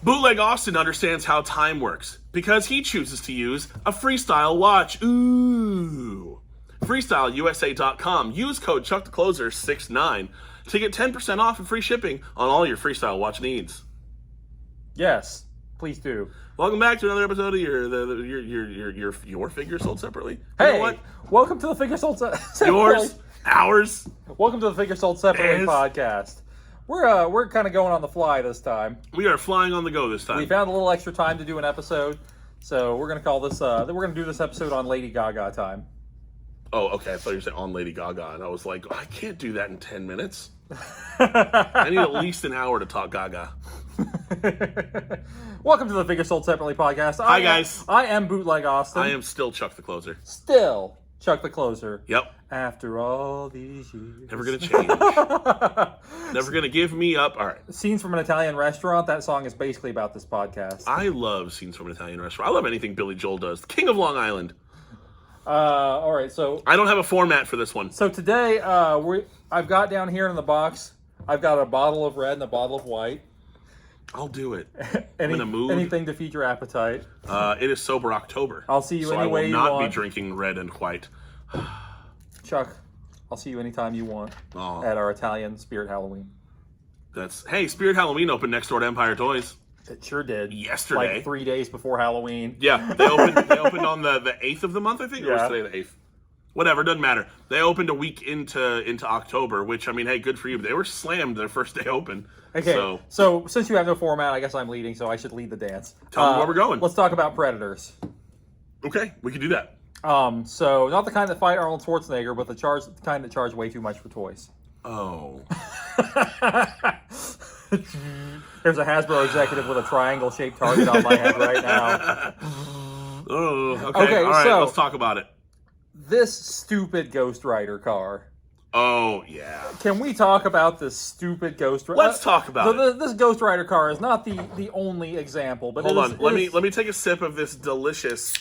Bootleg Austin understands how time works because he chooses to use a freestyle watch. Ooh. FreestyleUSA.com. Use code ChuckTheCloser69 to get 10% off and free shipping on all your freestyle watch needs. Yes, please do. Welcome back to another episode of your figure sold separately. Hey, you know what? Welcome to the Figure Sold Separately. Yours, ours. Welcome to the Figure Sold Separately podcast. We're kind of going on the fly this time. We are flying on the go this time. We found a little extra time to do an episode, so we're gonna call this. We're gonna do this episode on Lady Gaga time. Oh, okay. I thought you were saying on Lady Gaga, and I was like, I can't do that in 10 minutes. I need at least an hour to talk Gaga. Welcome to the Figure Sold Separately podcast. Hi, guys. I am Bootleg Austin. I am still Chuck the Closer. Still Chuck the Closer. Yep. After all these years. Never gonna change. Never gonna give me up. All right. Scenes from an Italian Restaurant. That song is basically about this podcast. I love Scenes from an Italian Restaurant. I love anything Billy Joel does. The King of Long Island. All right, so I don't have a format for this one. So today, I've got down here in the box, I've got a bottle of red and a bottle of white. I'll do it. I'm in a mood. Anything to feed your appetite. It is Sober October. I'll see you any way you want. So I will not be drinking red and white. Chuck, I'll see you anytime you want at our Italian Spirit Halloween. Hey, Spirit Halloween opened next door to Empire Toys. It sure did. Yesterday. Like 3 days before Halloween. Yeah, they opened on the 8th of the month, I think. Or was today the 8th? Whatever, doesn't matter. They opened a week into October, which, I mean, hey, good for you. But they were slammed their first day open. Okay, so since you have no format, I guess I'm leading, so I should lead the dance. Tell me where we're going. Let's talk about Predators. Okay, we can do that. So not the kind that fight Arnold Schwarzenegger, but the kind that charge way too much for toys. Oh. There's a Hasbro executive with a triangle-shaped target on my head right now. Oh, okay. All right, so let's talk about it. This stupid Ghost Rider car. Oh, yeah. Can we talk about this stupid Ghost Rider? Let's talk about it. This Ghost Rider car is not the only example, but hold on. Let me take a sip of this delicious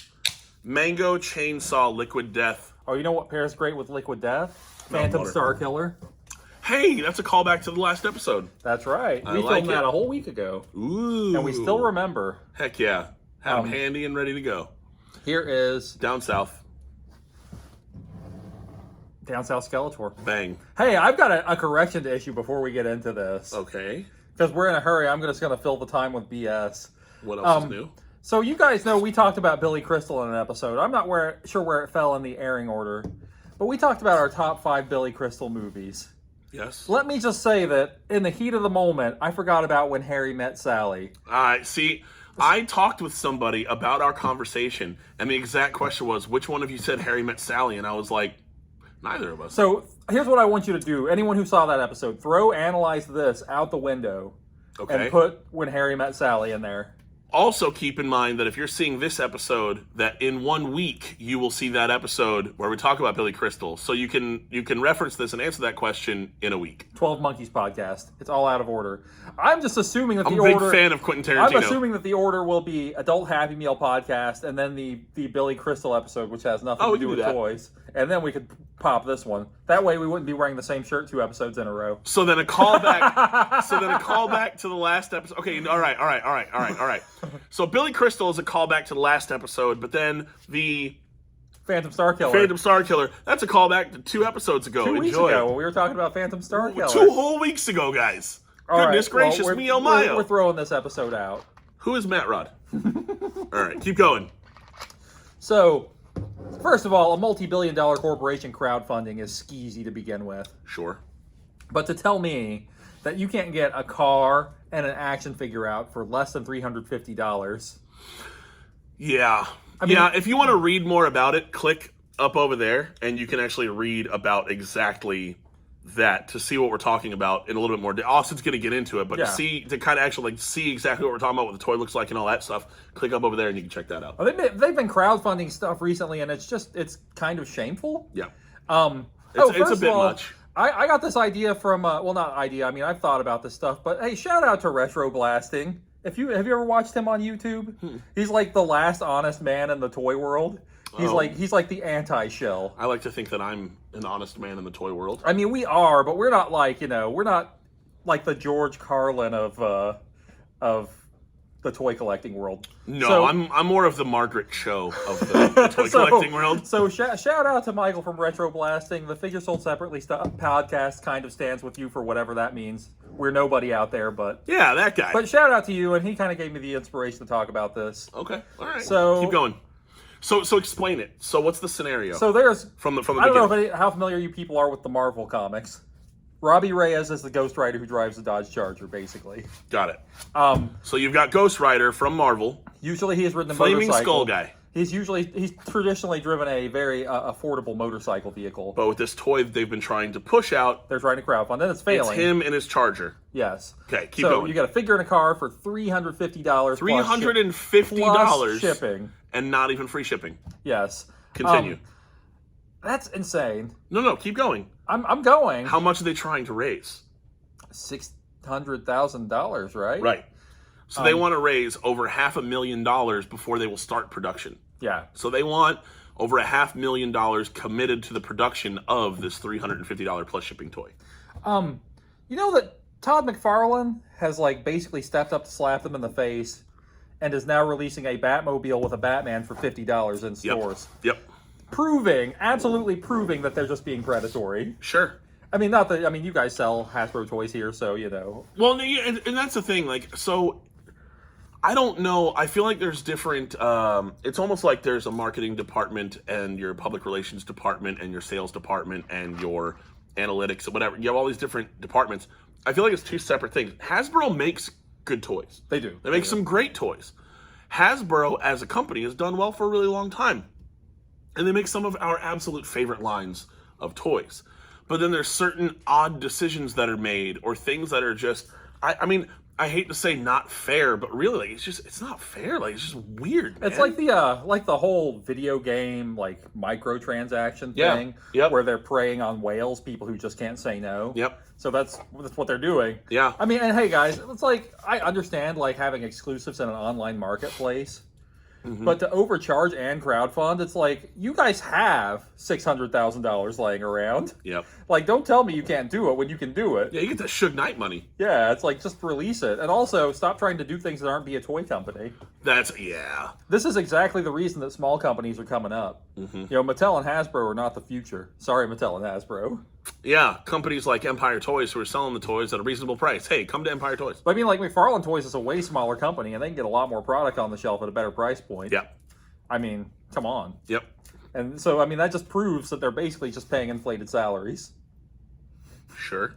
Mango Chainsaw Liquid Death. Oh, you know what pairs great with Liquid Death? Phantom Star Killer. Hey, that's a callback to the last episode. That's right. We filmed that a whole week ago. Ooh. And we still remember. Heck yeah. Have them handy and ready to go. Here is... Down South. Down South Skeletor. Bang. Hey, I've got a correction to issue before we get into this. Okay. Because we're in a hurry. I'm just going to fill the time with BS. What else is new? So you guys know we talked about Billy Crystal in an episode. I'm not sure where it fell in the airing order. But we talked about our top 5 Billy Crystal movies. Yes. Let me just say that in the heat of the moment, I forgot about When Harry Met Sally. See, I talked with somebody about our conversation, and the exact question was, which one of you said Harry Met Sally? And I was like, neither of us. So here's what I want you to do. Anyone who saw that episode, Analyze This out the window and put When Harry Met Sally in there. Also, keep in mind that if you're seeing this episode, that in 1 week you will see that episode where we talk about Billy Crystal. So you can reference this and answer that question in a week. 12 Monkeys podcast. It's all out of order. I'm just assuming that I'm a big fan of Quentin Tarantino. I'm assuming that the order will be Adult Happy Meal podcast and then the Billy Crystal episode, which has nothing to do with toys. And then we could pop this one. That way we wouldn't be wearing the same shirt 2 episodes in a row. So then a callback to the last episode. Okay, all right. So Billy Crystal is a callback to the last episode, but then the Phantom Star Killer, that's a callback to 2 episodes ago. 2 weeks ago when we were talking about Phantom Star Killer. 2 whole weeks ago, guys. Goodness gracious me, oh my. We're throwing this episode out. Who is Matt Rod? All right, keep going. So, first of all, a multi-billion-dollar corporation crowdfunding is skeezy to begin with. Sure. But to tell me that you can't get a car and an action figure out for less than $350. Yeah. If you want to read more about it, click up over there, and you can actually read about exactly that to see what we're talking about in a little bit more. Austin's going to get into it, but to kind of actually see exactly what we're talking about, what the toy looks like and all that stuff, click up over there and you can check that out. Well, they've been crowdfunding stuff recently, and it's kind of shameful. Yeah. It's a bit much. I got this idea from, not idea, I've thought about this stuff, but hey, shout out to Retro Blasting. Have you ever watched him on YouTube? He's like the last honest man in the toy world. He's like the anti-shill. I like to think that I'm an honest man in the toy world. I mean, we are, but we're not like, we're not like the George Carlin of the toy collecting world. No, So- I'm more of the Margaret Cho of the toy collecting world. So shout out to Michael from Retro Blasting. The Figure Sold Separately podcast kind of stands with you for whatever that means. We're nobody out there, but Yeah, that guy. but shout out to you, and he kind of gave me the inspiration to talk about this. Okay, all right. So- keep going. So explain it. So what's the scenario? So there's from the I don't know beginning? how familiar you people are with the Marvel comics. Robbie Reyes is the Ghost Rider who drives the Dodge Charger, basically. Got it. So you've got Ghost Rider from Marvel, Usually he has ridden a Flaming motorcycle. Skull guy. He's traditionally driven a very affordable motorcycle vehicle. But with this toy that they've been trying to push out, They're trying to crowdfund, and it's it's failing. him and his Charger. Yes. Okay, keep so going. you got a figure in a car for $350. $350 plus shipping. and not even free shipping. Yes. Continue. That's insane. No, keep going. I'm going. How much are they trying to raise? $600,000, right? Right. So they want to raise over $500,000 before they will start production. Yeah. So they want over $500,000 committed to the production of this $350 plus shipping toy. You know that Todd McFarlane has basically stepped up to slap them in the face, and is now releasing a Batmobile with a Batman for $50 in stores. Yep. Absolutely proving that they're just being predatory. Sure. I mean, not that. I mean, you guys sell Hasbro toys here, so you know. Well, and that's the thing. So I don't know. I feel like there's different. It's almost like there's a marketing department and your public relations department and your sales department and your analytics or whatever. You have all these different departments. I feel like it's two separate things. Hasbro makes good toys. They do. They make some great toys. Hasbro as a company has done well for a really long time. And they make some of our absolute favorite lines of toys. But then there's certain odd decisions that are made or things that are just, I mean, I hate to say not fair, but really, it's not fair. It's just weird, man. It's like the whole video game microtransaction Yeah. thing, Yep. where they're preying on whales, people who just can't say no. Yep. So that's what they're doing. Yeah. I mean, and hey guys, it's I understand having exclusives in an online marketplace. Mm-hmm. But to overcharge and crowdfund, it's you guys have $600,000 laying around. Yep. Don't tell me you can't do it when you can do it. Yeah, you get the Suge Knight money. Yeah, it's just release it. And also, stop trying to do things that aren't be a toy company. Yeah. This is exactly the reason that small companies are coming up. Mm-hmm. You know, Mattel and Hasbro are not the future. Sorry, Mattel and Hasbro. Yeah, companies like Empire Toys who are selling the toys at a reasonable price. Hey, come to Empire Toys. But I mean, McFarlane Toys is a way smaller company, and they can get a lot more product on the shelf at a better price point. Yeah. I mean, come on. Yep. And so, I mean, that just proves that they're basically just paying inflated salaries. Sure.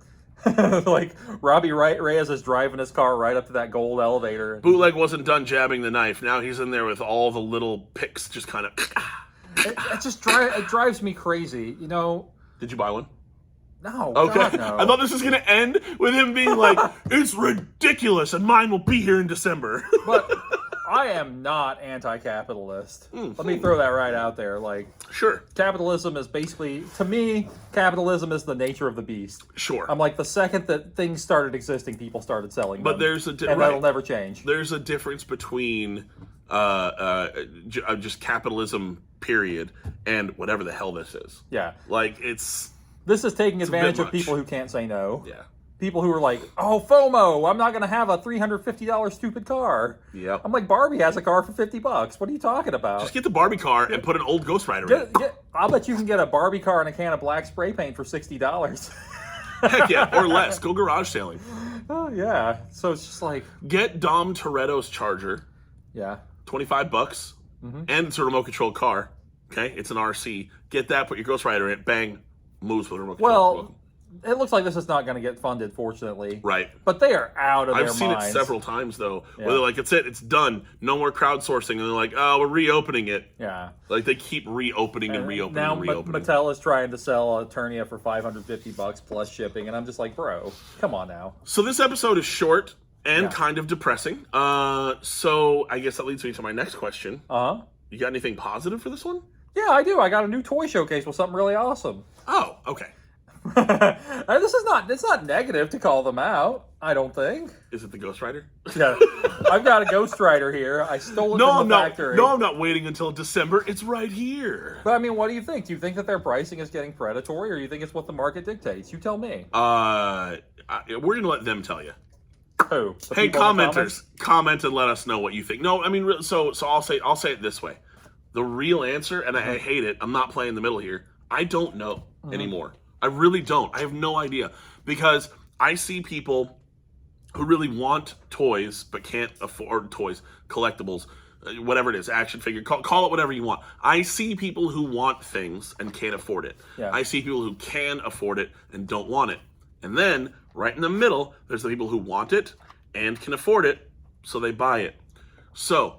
Robbie Reyes is driving his car right up to that gold elevator. Bootleg wasn't done jabbing the knife. Now he's in there with all the little picks just kind of... It just drives me crazy, you know. Did you buy one? No, Okay. God, no. I thought this was going to end with him being like, it's ridiculous and mine will be here in December. But I am not anti-capitalist. Let me throw that right out there. Sure. Capitalism is basically, to me, capitalism is the nature of the beast. Sure. I'm the second that things started existing, people started selling them. But there's and that'll never change. There's a difference between just capitalism, period, and whatever the hell this is. Yeah. This is taking advantage of much. people who can't say no. Yeah. People who are oh, FOMO, I'm not going to have a $350 stupid car. Yep. I'm Barbie has a car for $50. What are you talking about? Just get the Barbie car and put an old Ghost Rider in it. I'll bet you can get a Barbie car and a can of black spray paint for $60. Heck yeah, or less. Go garage sailing. Oh, yeah. So it's just Get Dom Toretto's Charger. Yeah. $25. Mm-hmm. And it's a remote controlled car. Okay? It's an RC. Get that, put your Ghost Rider in it, bang, moves with a remote control. Well, it looks like this is not going to get funded, fortunately. Right. But they are out of their minds. I've seen it several times, though, where they're like, it's done. No more crowdsourcing. And they're like, oh, we're reopening it. Yeah. They keep reopening and reopening now and reopening. Mattel is trying to sell Eternia for $550 plus shipping, and I'm just bro, come on now. So this episode is short and kind of depressing. So I guess that leads me to my next question. Uh-huh. You got anything positive for this one? Yeah, I do. I got a new toy showcase with something really awesome. Oh, okay. It's not negative to call them out, I don't think. Is it the Ghost Rider? Yeah. I've got a Ghost Rider here. I stole it from the factory. No, I'm not waiting until December. It's right here. But I mean, what do you think? Do you think that their pricing is getting predatory, or do you think it's what the market dictates? You tell me. We're gonna let them tell you. Who? The Hey, people in the commenters, comments? comment and let us know what you think. No, I mean, so I'll say it this way: the real answer, and I hate it. I'm not playing the middle here. I don't know anymore. I really don't. I have no idea because I see people who really want toys but can't afford toys, collectibles, whatever it is, action figure, call it whatever you want. I see people who want things and can't afford it. Yeah. I see people who can afford it and don't want it. And then, right in the middle, there's the people who want it and can afford it, so they buy it. So,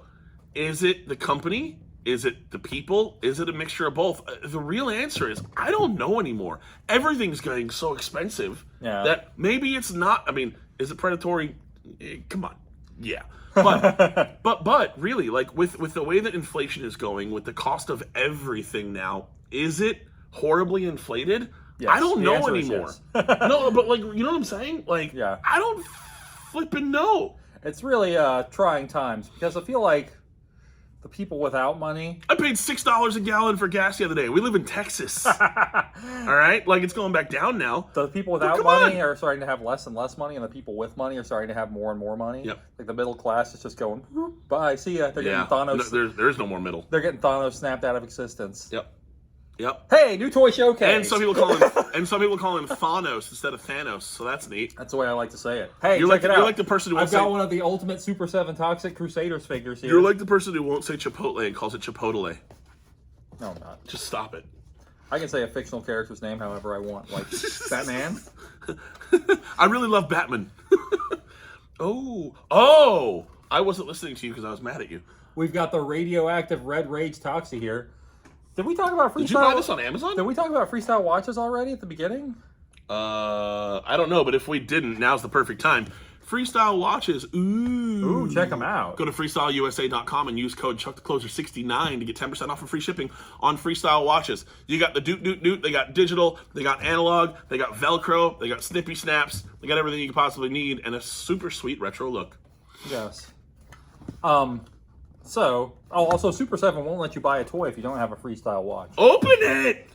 is it the company? Is it the people? Is it a mixture of both? The real answer is, I don't know anymore. Everything's getting so expensive that maybe it's not. I mean, is it predatory? Come on. Yeah. But really, like with the way that inflation is going, with the cost of everything now, is it horribly inflated? Yes, I don't the know answer is anymore. yes. No, but like, you know what I'm saying? Like, Yeah. I don't flipping know. It's really trying times because I feel like the people without money. I paid $6 a gallon for gas the other day. We live in Texas. All right? Like, it's going back down now. The people without money are starting to have less and less money, and the people with money are starting to have more and more money. Yep. Like the middle class is just going, bye, see ya. They're getting Thanos. No, there's no more middle. They're getting Thanos snapped out of existence. Yep. Hey, new toy showcase. And some people call him Thanos instead of Thanos, so that's neat. That's the way I like to say it. Hey, You're check it out. You're like the person who won't I've got one of the Ultimate Super 7 Toxic Crusaders figures here. You're like the person who won't say Chipotle and calls it Chipotle. No, I'm not. Just stop it. I can say a fictional character's name however I want, like Batman. I really love Batman. Oh! I wasn't listening to you because I was mad at you. We've got the radioactive Red Rage Toxic here. Did we talk about freestyle? Did you buy this on Amazon? Did we talk about freestyle watches already at the beginning? I don't know, but if we didn't, now's the perfect time. Freestyle watches. Ooh, check them out. Go to freestyleusa.com and use code ChuckTheCloser69 to get 10% off and free shipping on freestyle watches. You got the doot, they got digital, they got analog, they got Velcro, they got snippy snaps, they got everything you could possibly need, and a super sweet retro look. Yes. Also Super 7 won't let you buy a toy if you don't have a freestyle watch. Open it!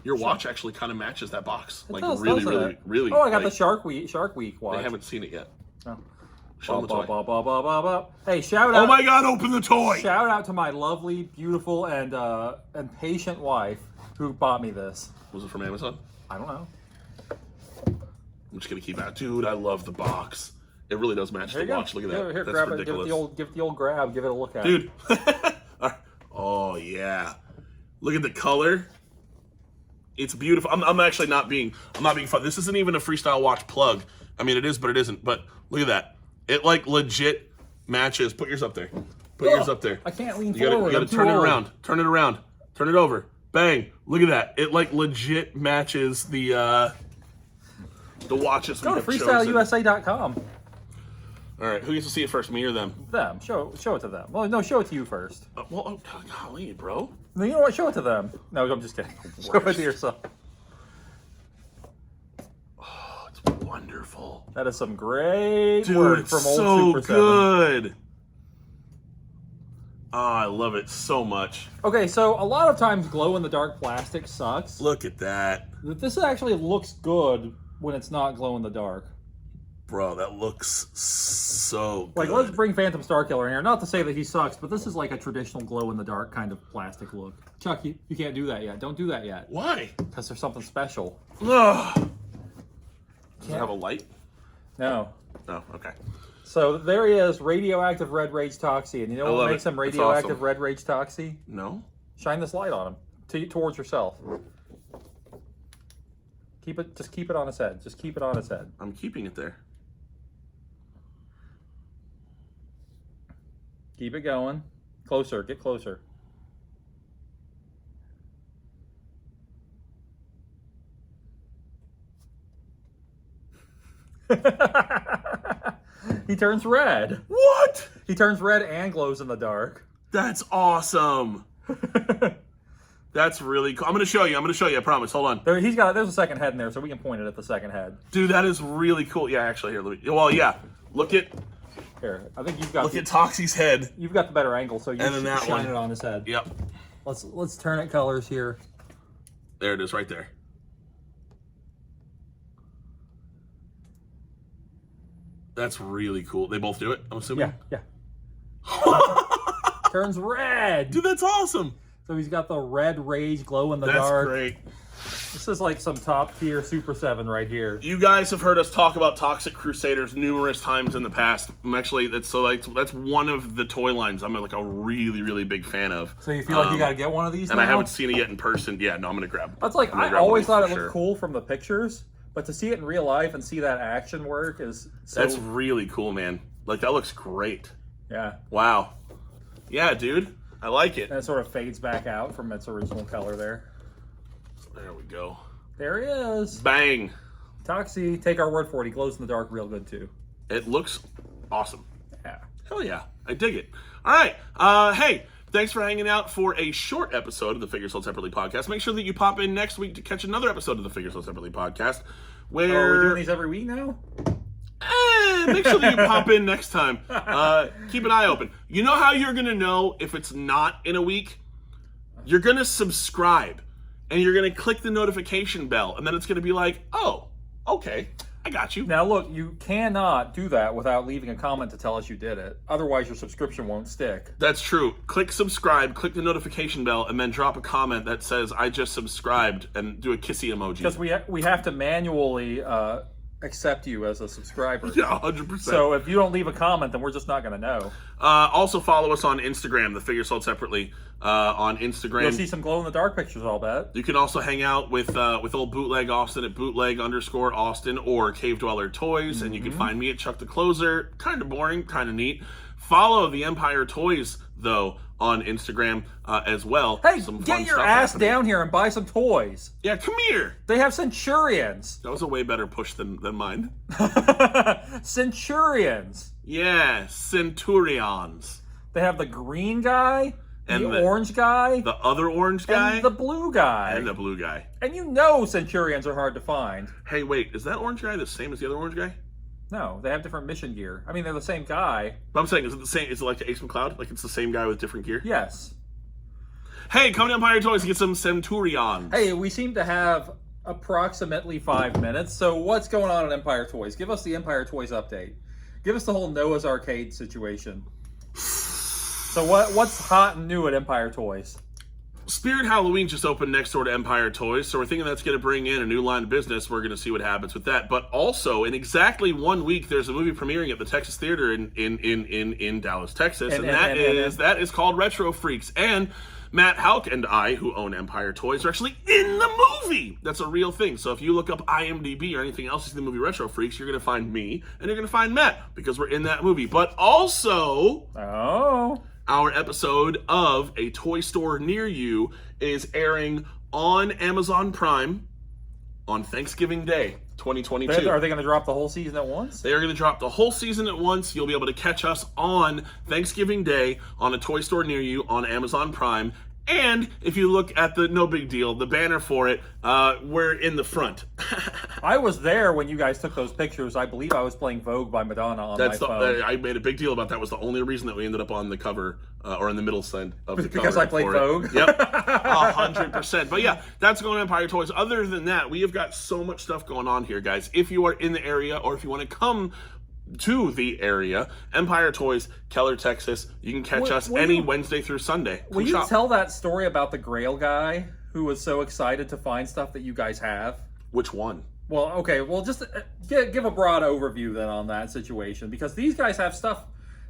Your watch actually kind of matches that box. It like does, really. Oh, I got the Shark Week watch. They haven't seen it yet. Oh. Show them the toy. Hey, shout out! Oh my God! Open the toy! Shout out to my lovely, beautiful, and patient wife who bought me this. Was it from Amazon? I don't know. I'm just gonna keep it out, dude. I love the box. It really does match the watch. Look at that. Here, That's grab ridiculous. it. Give it the old grab. Give it a look at. Dude. Oh yeah. Look at the color. It's beautiful. I'm actually not being fun. This isn't even a freestyle watch plug. I mean, it is, but it isn't. But look at that. It like legit matches. Put yours up there. Put yours up there. I can't lean You forward. gotta turn it around. Turn it around. Turn it over. Bang. Look at that. It like legit matches the watches. Go to freestyleusa.com. All right. Who gets to see it first? Me or them? Them. Show it to them. Well, no, show it to you first. Golly, bro. No, you know what? Show it to them. No, I'm just kidding. Show it to yourself. Oh, it's wonderful. That is some great Dude, work it's from old so Super 7. good. Oh, I love it so much. Okay, so a lot of times glow-in-the-dark plastic sucks. Look at that. This actually looks good when it's not glow-in-the-dark. Bro, that looks so good. Like, let's bring Phantom Starkiller in here. Not to say that he sucks, but this is like a traditional glow-in-the-dark kind of plastic look. Chuck, you can't do that yet. Don't do that yet. Why? Because there's something special. Ugh. Does it have a light? No. Oh, okay. So there he is, radioactive Red Rage Toxie. And you know what makes him radioactive awesome. Red Rage Toxie? No? Shine this light on him. Towards yourself. Just keep it on his head. Just keep it on his head. I'm keeping it there. Keep it going. Closer. Get closer. He turns red. What? He turns red and glows in the dark. That's awesome. That's really cool. I'm going to show you. I promise. Hold on. There's a second head in there, so we can point it at the second head. Dude, that is really cool. Yeah, actually, here. Well, yeah. Look at I think you've got Toxie's head. You've got the better angle, so you shine it on his head. Yep. Let's turn it colors here. There it is, right there. That's really cool. They both do it, I'm assuming? Yeah. Turns red. Dude, that's awesome. So he's got the Red Rage glow in the That's dark. great. This is like some top tier Super 7 right here. You guys have heard us talk about Toxic Crusaders numerous times in the past. I'm actually, that's one of the toy lines I'm like a really, really big fan of. So you feel like you got to get one of these and now? I haven't seen it yet in person. Yeah, no, I'm going to grab. That's like, I grab always one thought it for looked cool from the pictures, but to see it in real life and see that action work is so... That's really cool, man. Like, that looks great. Yeah. Wow. Yeah, dude. I like it. And it sort of fades back out from its original color there. There we go. There he is. Bang. Toxie, take our word for it. He glows in the dark real good, too. It looks awesome. Yeah. Hell yeah. I dig it. All right. Hey, thanks for hanging out for a short episode of the Figure Sold Separately podcast. Make sure that you pop in next week to catch another episode of the Figure Sold Separately podcast. Where... Oh, we're doing these every week now? Make sure that you pop in next time. Keep an eye open. You know how you're going to know if it's not in a week? You're going to subscribe. And you're going to click the notification bell. And then it's going to be like, oh, okay, I got you. Now, look, you cannot do that without leaving a comment to tell us you did it. Otherwise, your subscription won't stick. That's true. Click subscribe, click the notification bell, and then drop a comment that says, I just subscribed, and do a kissy emoji. Because we have to manually accept you as a subscriber. Yeah, 100%. So if you don't leave a comment, then we're just not going to know. Also follow us on Instagram, the Figure Sold Separately on Instagram. You'll see some glow-in-the-dark pictures, I'll bet. You can also hang out with old Bootleg Austin at bootleg_Austin or Cave Dweller Toys, and you can find me at Chuck the Closer. Kind of boring, kind of neat. Follow the Empire Toys, though, on Instagram as well. Hey, some get fun your stuff ass happening. down here and buy some toys. Yeah, come here. They have Centurions. That was a way better push than mine. Centurions. Yeah, Centurions. They have the green guy, And the orange guy, The other orange guy. and the blue guy. And the blue guy. And you know Centurions are hard to find. Hey, wait, is that orange guy the same as the other orange guy? No, they have different mission gear. I mean, they're the same guy. But I'm saying, is it the same? Is it like the Ace McCloud? Like it's the same guy with different gear? Yes. Hey, come to Empire Toys to get some Centurions. Hey, we seem to have approximately 5 minutes. So what's going on at Empire Toys? Give us the Empire Toys update. Give us the whole Noah's Arcade situation. So what's hot and new at Empire Toys? Spirit Halloween just opened next door to Empire Toys, so we're thinking that's going to bring in a new line of business. We're going to see what happens with that. But also, in exactly 1 week, there's a movie premiering at the Texas Theater in Dallas, Texas, and that is called Retro Freaks. And Matt Hauk and I, who own Empire Toys, are actually in the movie. That's a real thing. So if you look up IMDb or anything else in the movie Retro Freaks, you're going to find me and you're going to find Matt because we're in that movie. But also, our episode of A Toy Store Near You is airing on Amazon Prime on Thanksgiving Day, 2022. Are they going to drop the whole season at once? They are going to drop the whole season at once. You'll be able to catch us on Thanksgiving Day on A Toy Store Near You on Amazon Prime. And if you look at no big deal, the banner for it, we're in the front. I was there when you guys took those pictures. I believe I was playing Vogue by Madonna on my phone. I made a big deal about that. Was the only reason that we ended up on the cover or in the middle side of the cover. Because I played Vogue? Yep, 100%. But yeah, that's going on Empire Toys. Other than that, we have got so much stuff going on here, guys. If you are in the area or if you want to come to the area, Empire Toys, Keller, Texas. You can catch us any Wednesday through Sunday. Will you tell that story about the Grail guy who was so excited to find stuff that you guys have? Which one? Well, okay. Well, just give a broad overview then on that situation, because these guys have stuff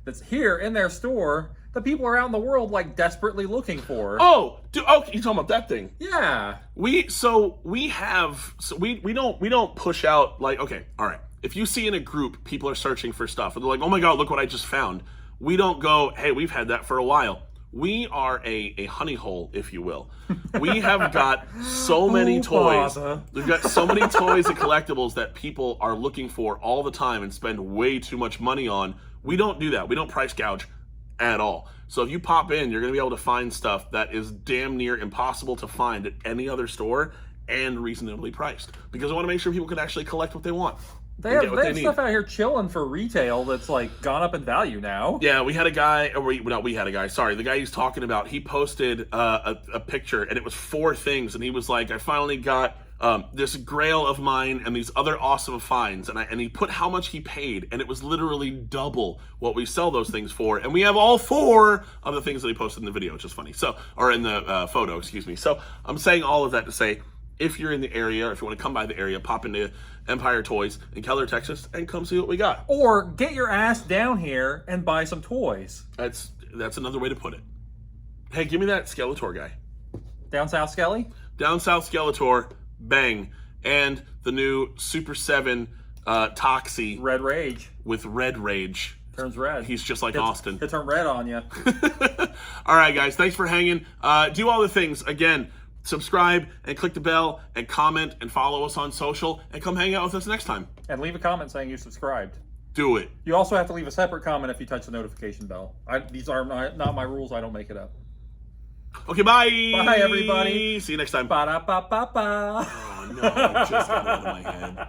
that's here in their store that people around the world like desperately looking for. Oh, dude, okay, you talking about that thing? Yeah. We don't push out like, okay, all right. If you see in a group, people are searching for stuff, and they're like, oh my God, look what I just found. We don't go, hey, we've had that for a while. We are a honey hole, if you will. We have got so many toys. Father. We've got so many toys and collectibles that people are looking for all the time and spend way too much money on. We don't do that. We don't price gouge at all. So if you pop in, you're going to be able to find stuff that is damn near impossible to find at any other store and reasonably priced. Because I want to make sure people can actually collect what they want. They have stuff out here chilling for retail that's like gone up in value now. Yeah, we had a guy, the guy he's talking about, he posted a picture and it was 4 things and he was like, I finally got this grail of mine and these other awesome finds, and he put how much he paid, and it was literally double what we sell those things for, and we have all 4 of the things that he posted in the video, which is funny. So, or in the photo, excuse me. So I'm saying all of that to say, if you're in the area, or if you want to come by the area, pop into Empire Toys in Keller, Texas, and come see what we got. Or get your ass down here and buy some toys. That's another way to put it. Hey, give me that Skeletor guy. Down South Skelly? Down South Skeletor, bang. And the new Super 7 Toxie. Red Rage. With Red Rage. Turns red. He's just like Austin. He'll turn red on you. All right, guys. Thanks for hanging. Do all the things. Again, subscribe and click the bell and comment and follow us on social and come hang out with us next time. And leave a comment saying you subscribed. Do it. You also have to leave a separate comment if you touch the notification bell. These are not my rules. I don't make it up. Okay, bye. Bye, everybody. See you next time. Ba-da-ba-ba-ba. Oh, no. It just got out of my head.